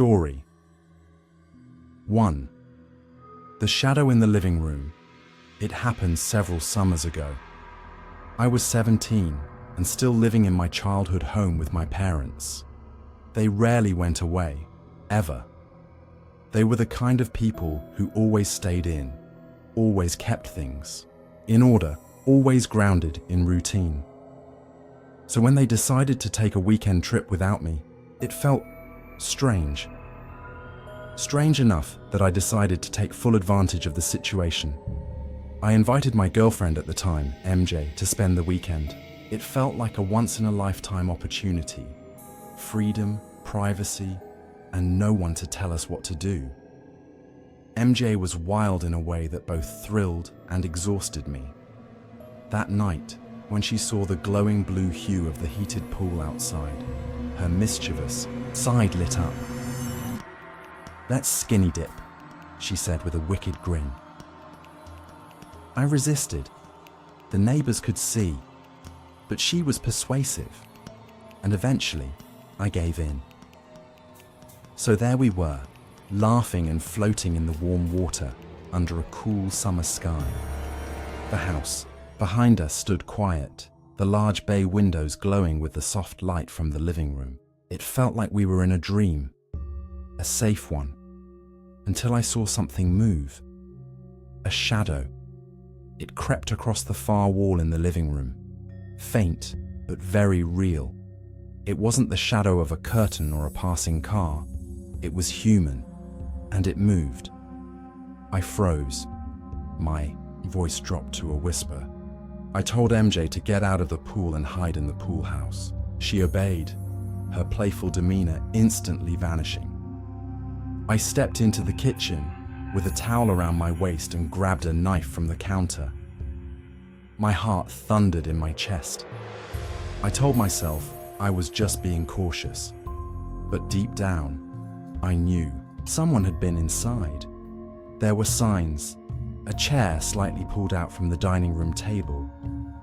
Story 1. The shadow in the living room. It happened several summers ago. I was 17 and still living in my childhood home with my parents. They rarely went away, ever. They were the kind of people who always stayed in, always kept things in order, always grounded in routine. So when they decided to take a weekend trip without me, it felt strange. Strange enough that I decided to take full advantage of the situation. I invited my girlfriend at the time, MJ, to spend the weekend. It felt like a once-in-a-lifetime opportunity. Freedom, privacy, and no one to tell us what to do. MJ was wild in a way that both thrilled and exhausted me. That night, when she saw the glowing blue hue of the heated pool outside, her mischievous side lit up. "Let's skinny dip," she said with a wicked grin. I resisted. The neighbors could see, but she was persuasive, and eventually I gave in. So there we were, laughing and floating in the warm water under a cool summer sky. The house behind us stood quiet, the large bay windows glowing with the soft light from the living room. It felt like we were in a dream, a safe one, until I saw something move. A shadow. It crept across the far wall in the living room, faint but very real. It wasn't the shadow of a curtain or a passing car. It was human, and it moved. I froze. My voice dropped to a whisper. I told MJ to get out of the pool and hide in the pool house. She obeyed, her playful demeanor instantly vanishing. I stepped into the kitchen with a towel around my waist and grabbed a knife from the counter. My heart thundered in my chest. I told myself I was just being cautious, but deep down, I knew someone had been inside. There were signs, a chair slightly pulled out from the dining room table,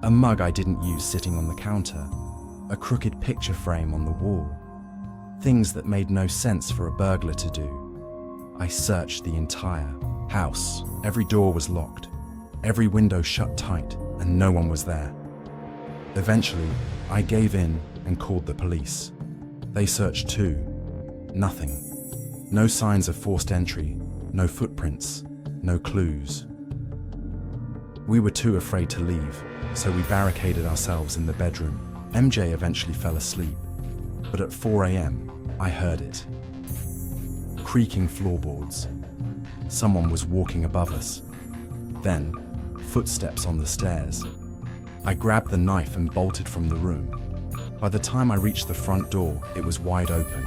a mug I didn't use sitting on the counter, a crooked picture frame on the wall, things that made no sense for a burglar to do. I searched the entire house. Every door was locked, every window shut tight, and no one was there. Eventually, I gave in and called the police. They searched too. Nothing. No signs of forced entry, no footprints, no clues. We were too afraid to leave, so we barricaded ourselves in the bedroom. MJ eventually fell asleep, but at 4 a.m., I heard it. Creaking floorboards. Someone was walking above us. Then, footsteps on the stairs. I grabbed the knife and bolted from the room. By the time I reached the front door, it was wide open.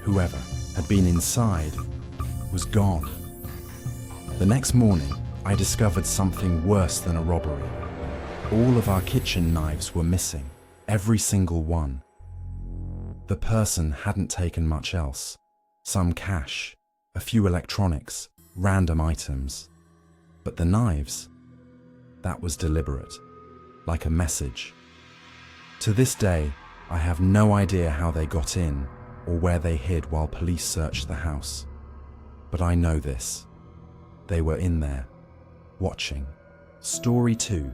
Whoever had been inside was gone. The next morning, I discovered something worse than a robbery. All of our kitchen knives were missing, every single one. The person hadn't taken much else. Some cash, a few electronics, random items. But the knives, that was deliberate, like a message. To this day, I have no idea how they got in or where they hid while police searched the house. But I know this. They were in there, watching. Story 2.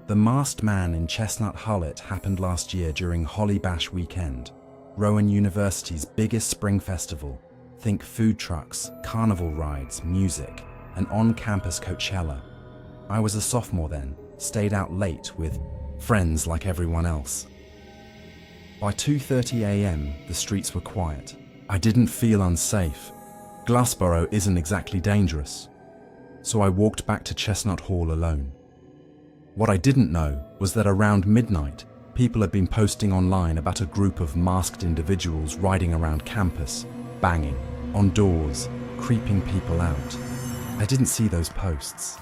The Masked Man in Chestnut Hullet happened last year during Holly Bash weekend, Rowan University's biggest spring festival. Think food trucks, carnival rides, music, and on-campus Coachella. I was a sophomore then, stayed out late with friends like everyone else. By 2:30 a.m., the streets were quiet. I didn't feel unsafe. Glassboro isn't exactly dangerous. So I walked back to Chestnut Hall alone. What I didn't know was that around midnight, people had been posting online about a group of masked individuals riding around campus, banging on doors, creeping people out. I didn't see those posts.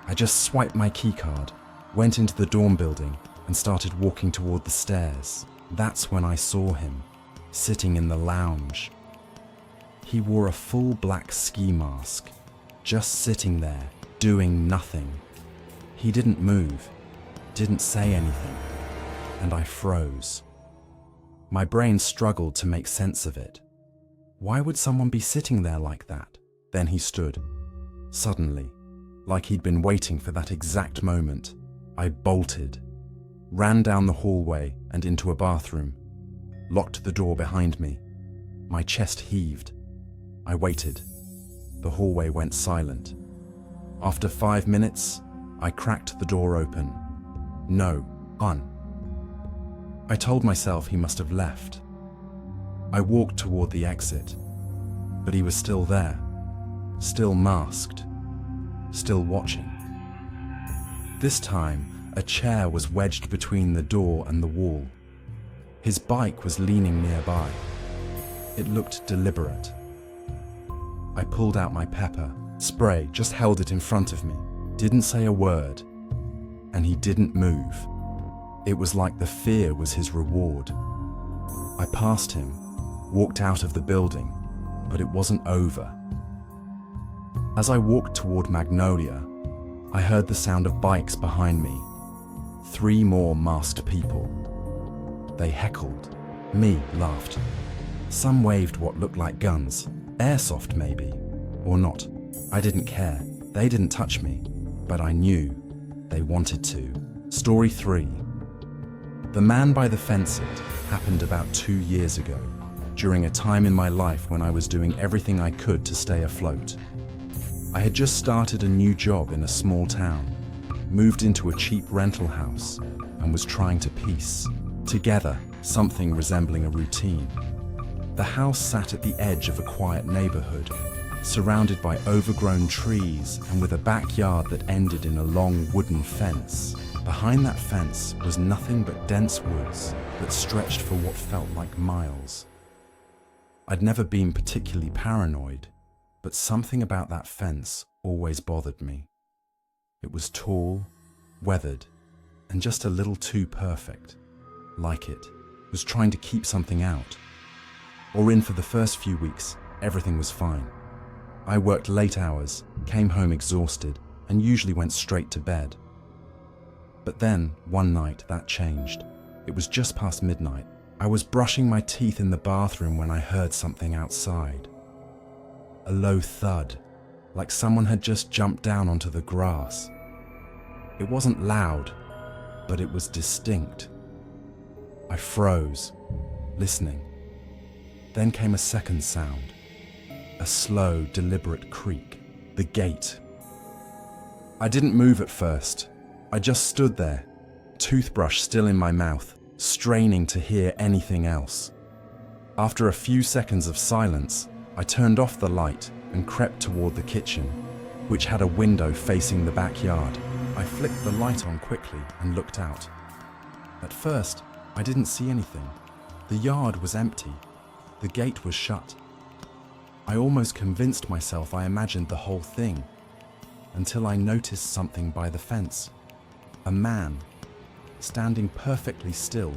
I just swiped my keycard, went into the dorm building, and started walking toward the stairs. That's when I saw him, sitting in the lounge. He wore a full black ski mask, just sitting there, doing nothing. He didn't move, didn't say anything, and I froze. My brain struggled to make sense of it. Why would someone be sitting there like that? Then he stood. Suddenly, like he'd been waiting for that exact moment, I bolted, ran down the hallway and into a bathroom, locked the door behind me. My chest heaved. I waited. The hallway went silent. After 5 minutes, I cracked the door open. No, I told myself he must have left. I walked toward the exit, but he was still there, still masked, still watching. This time, a chair was wedged between the door and the wall. His bike was leaning nearby. It looked deliberate. I pulled out my pepper spray, just held it in front of me, didn't say a word, and he didn't move. It was like the fear was his reward. I passed him, walked out of the building, but it wasn't over. As I walked toward Magnolia, I heard the sound of bikes behind me. 3 more masked people. They heckled. Me laughed. Some waved what looked like guns. Airsoft maybe, or not. I didn't care. They didn't touch me, but I knew they wanted to. Story 3. The man by the fence. It happened about 2 years ago, during a time in my life when I was doing everything I could to stay afloat. I had just started a new job in a small town, moved into a cheap rental house, and was trying to piece together something resembling a routine. The house sat at the edge of a quiet neighborhood, surrounded by overgrown trees and with a backyard that ended in a long wooden fence. Behind that fence was nothing but dense woods that stretched for what felt like miles. I'd never been particularly paranoid, but something about that fence always bothered me. It was tall, weathered, and just a little too perfect, like it was trying to keep something out. Or in for the first few weeks, everything was fine. I worked late hours, came home exhausted, and usually went straight to bed. But then, one night, that changed. It was just past midnight. I was brushing my teeth in the bathroom when I heard something outside. A low thud, like someone had just jumped down onto the grass. It wasn't loud, but it was distinct. I froze, listening. Then came a second sound, a slow, deliberate creak. The gate. I didn't move at first. I just stood there, toothbrush still in my mouth, straining to hear anything else. After a few seconds of silence, I turned off the light and crept toward the kitchen, which had a window facing the backyard. I flicked the light on quickly and looked out. At first, I didn't see anything. The yard was empty. The gate was shut. I almost convinced myself I imagined the whole thing, until I noticed something by the fence. A man, standing perfectly still,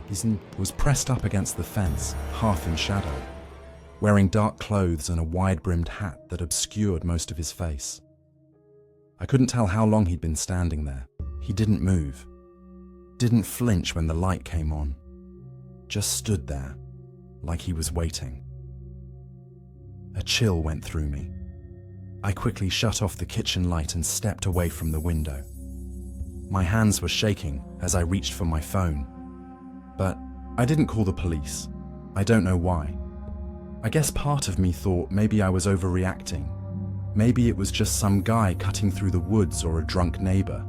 was pressed up against the fence, half in shadow, wearing dark clothes and a wide-brimmed hat that obscured most of his face. I couldn't tell how long he'd been standing there. He didn't move, didn't flinch when the light came on, just stood there, like he was waiting. A chill went through me. I quickly shut off the kitchen light and stepped away from the window. My hands were shaking as I reached for my phone. But I didn't call the police. I don't know why. I guess part of me thought maybe I was overreacting. Maybe it was just some guy cutting through the woods or a drunk neighbor.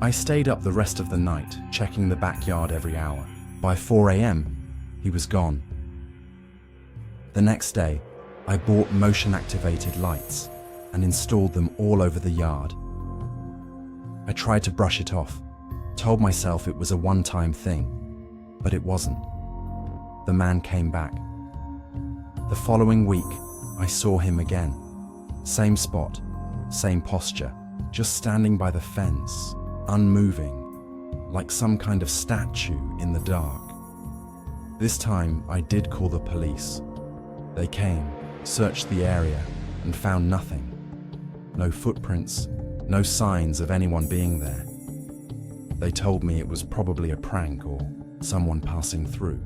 I stayed up the rest of the night, checking the backyard every hour. By 4 a.m., he was gone. The next day, I bought motion-activated lights and installed them all over the yard. I tried to brush it off, told myself it was a one-time thing, but it wasn't. The man came back. The following week, I saw him again. Same spot, same posture, just standing by the fence, unmoving, like some kind of statue in the dark. This time, I did call the police. They came, searched the area, and found nothing. No footprints, no signs of anyone being there. They told me it was probably a prank or someone passing through.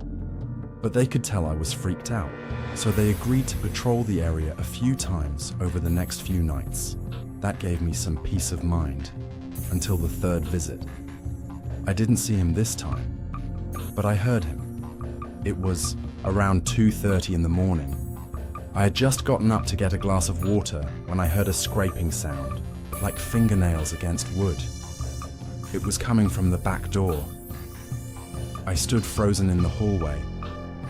But they could tell I was freaked out, so they agreed to patrol the area a few times over the next few nights. That gave me some peace of mind, until the third visit. I didn't see him this time, but I heard him. It was around 2:30 in the morning. I had just gotten up to get a glass of water when I heard a scraping sound, like fingernails against wood. It was coming from the back door. I stood frozen in the hallway,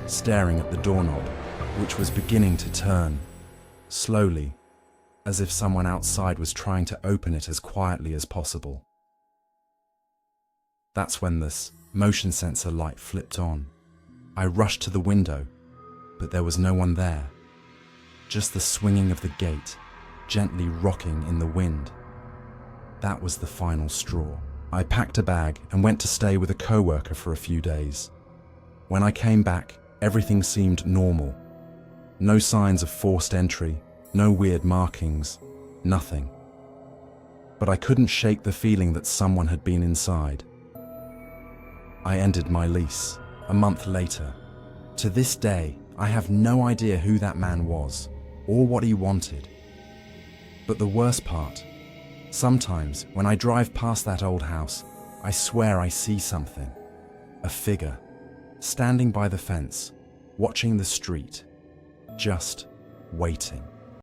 staring at the doorknob, which was beginning to turn, slowly, as if someone outside was trying to open it as quietly as possible. That's when this motion sensor light flipped on. I rushed to the window, but there was no one there. Just the swinging of the gate, gently rocking in the wind. That was the final straw. I packed a bag and went to stay with a coworker for a few days. When I came back, everything seemed normal. No signs of forced entry, no weird markings, nothing. But I couldn't shake the feeling that someone had been inside. I ended my lease a month later. To this day, I have no idea who that man was or what he wanted. But the worst part, sometimes when I drive past that old house, I swear I see something. A figure, standing by the fence, watching the street, just waiting.